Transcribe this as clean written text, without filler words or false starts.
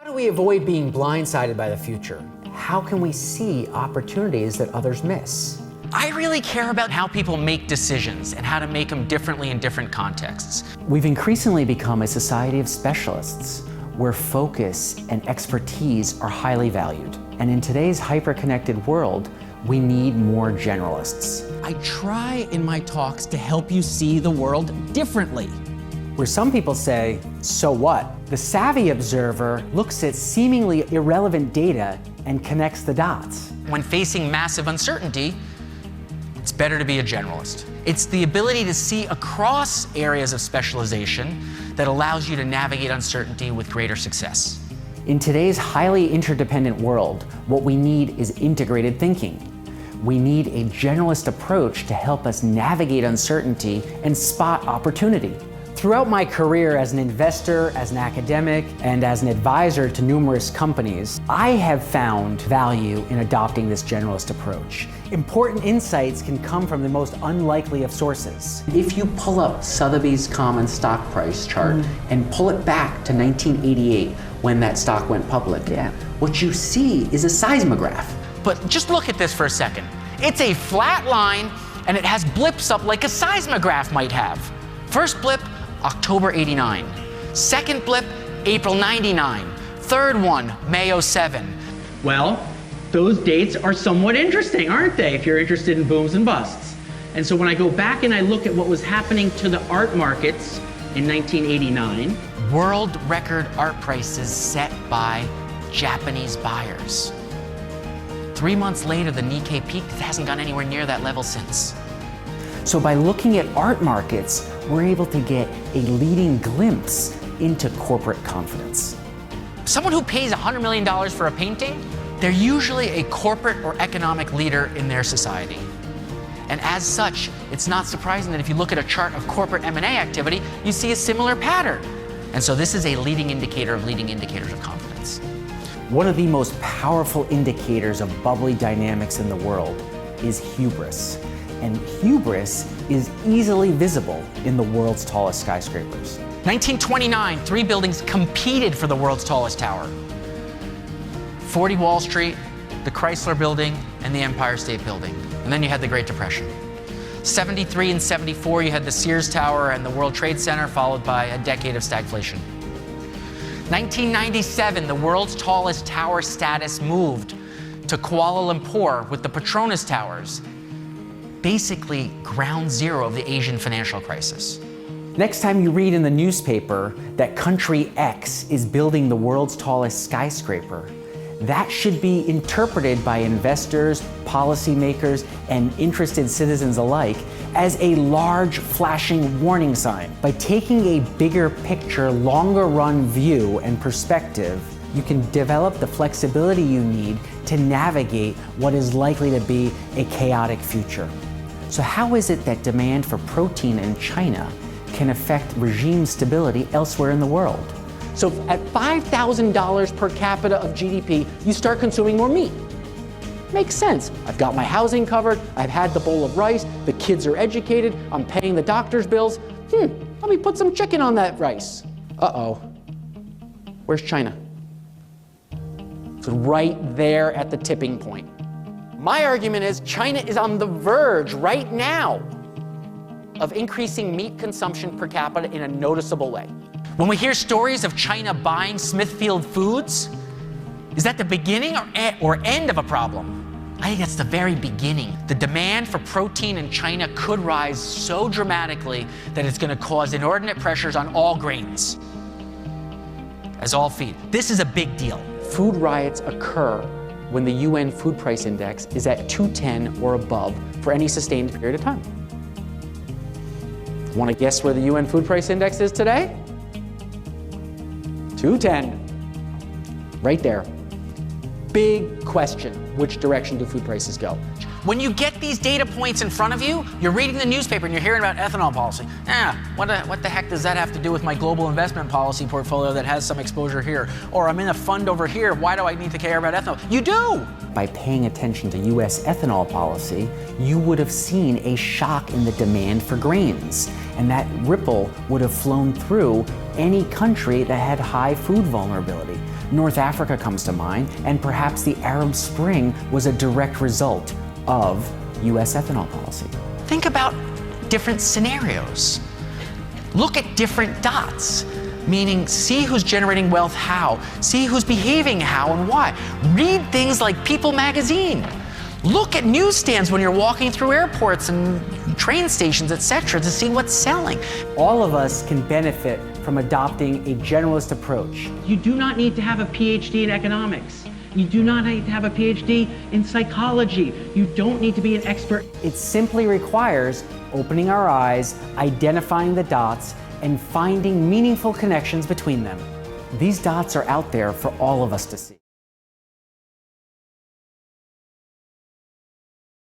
How do we avoid being blindsided by the future? How can we see opportunities that others miss? I really care about how people make decisions and how to make them differently in different contexts. We've increasingly become a society of specialists where focus and expertise are highly valued. And in today's hyper-connected world, we need more generalists. I try in my talks to help you see the world differently. Where some people say, so what? The savvy observer looks at seemingly irrelevant data and connects the dots. When facing massive uncertainty, it's better to be a generalist. It's the ability to see across areas of specialization that allows you to navigate uncertainty with greater success. In today's highly interdependent world, what we need is integrated thinking. We need a generalist approach to help us navigate uncertainty and spot opportunity. Throughout my career as an investor, as an academic, and as an advisor to numerous companies, I have found value in adopting this generalist approach. Important insights can come from the most unlikely of sources. If you pull up Sotheby's common stock price chart and pull it back to 1988 when that stock went public, what you see is a seismograph. But just look at this for a second. It's a flat line and it has blips up like a seismograph might have. First blip, October 89. Second blip, April 99. Third one, May 07. Well, those dates are somewhat interesting, aren't they, if you're interested in booms and busts? And so when I go back and I look at what was happening to the art markets in 1989. World record art prices set by Japanese buyers. 3 months later, the Nikkei peaked. It hasn't gone anywhere near that level since. So by looking at art markets, we're able to get a leading glimpse into corporate confidence. Someone who pays $100 million for a painting, they're usually a corporate or economic leader in their society. And as such, it's not surprising that if you look at a chart of corporate M&A activity, you see a similar pattern. And so this is a leading indicator of leading indicators of confidence. One of the most powerful indicators of bubbly dynamics in the world is hubris. And hubris is easily visible in the world's tallest skyscrapers. 1929, 3 buildings competed for the world's tallest tower. 40 Wall Street, the Chrysler Building, and the Empire State Building. And then you had the Great Depression. 73 and 74, you had the Sears Tower and the World Trade Center, followed by a decade of stagflation. 1997, the world's tallest tower status moved to Kuala Lumpur with the Petronas Towers. Basically ground zero of the Asian financial crisis. Next time you read in the newspaper that country X is building the world's tallest skyscraper, that should be interpreted by investors, policymakers, and interested citizens alike as a large flashing warning sign. By taking a bigger picture, longer run view and perspective, you can develop the flexibility you need to navigate what is likely to be a chaotic future. So how is it that demand for protein in China can affect regime stability elsewhere in the world? So at $5,000 per capita of GDP, you start consuming more meat. Makes sense. I've got my housing covered, I've had the bowl of rice, the kids are educated, I'm paying the doctor's bills. Let me put some chicken on that rice. Uh-oh. Where's China? It's right there at the tipping point. My argument is China is on the verge right now of increasing meat consumption per capita in a noticeable way. When we hear stories of China buying Smithfield Foods, is that the beginning or end of a problem? I think that's the very beginning. The demand for protein in China could rise so dramatically that it's going to cause inordinate pressures on all grains, as all feed. This is a big deal. Food riots occur when the UN Food Price Index is at 210 or above for any sustained period of time. Want to guess where the UN Food Price Index is today? 210. Right there. Big question, which direction do food prices go? When you get these data points in front of you, you're reading the newspaper and you're hearing about ethanol policy. What the heck does that have to do with my global investment policy portfolio that has some exposure here? Or I'm in a fund over here, why do I need to care about ethanol? You do! By paying attention to US ethanol policy, you would have seen a shock in the demand for grains. And that ripple would have flown through any country that had high food vulnerability. North Africa comes to mind, and perhaps the Arab Spring was a direct result of US ethanol policy. Think about different scenarios. Look at different dots, meaning see who's generating wealth how, see who's behaving how and why. Read things like People magazine. Look at newsstands when you're walking through airports and train stations, etc., to see what's selling. All of us can benefit from adopting a generalist approach. You do not need to have a PhD in economics. You do not need to have a PhD in psychology. You don't need to be an expert. It simply requires opening our eyes, identifying the dots, and finding meaningful connections between them. These dots are out there for all of us to see.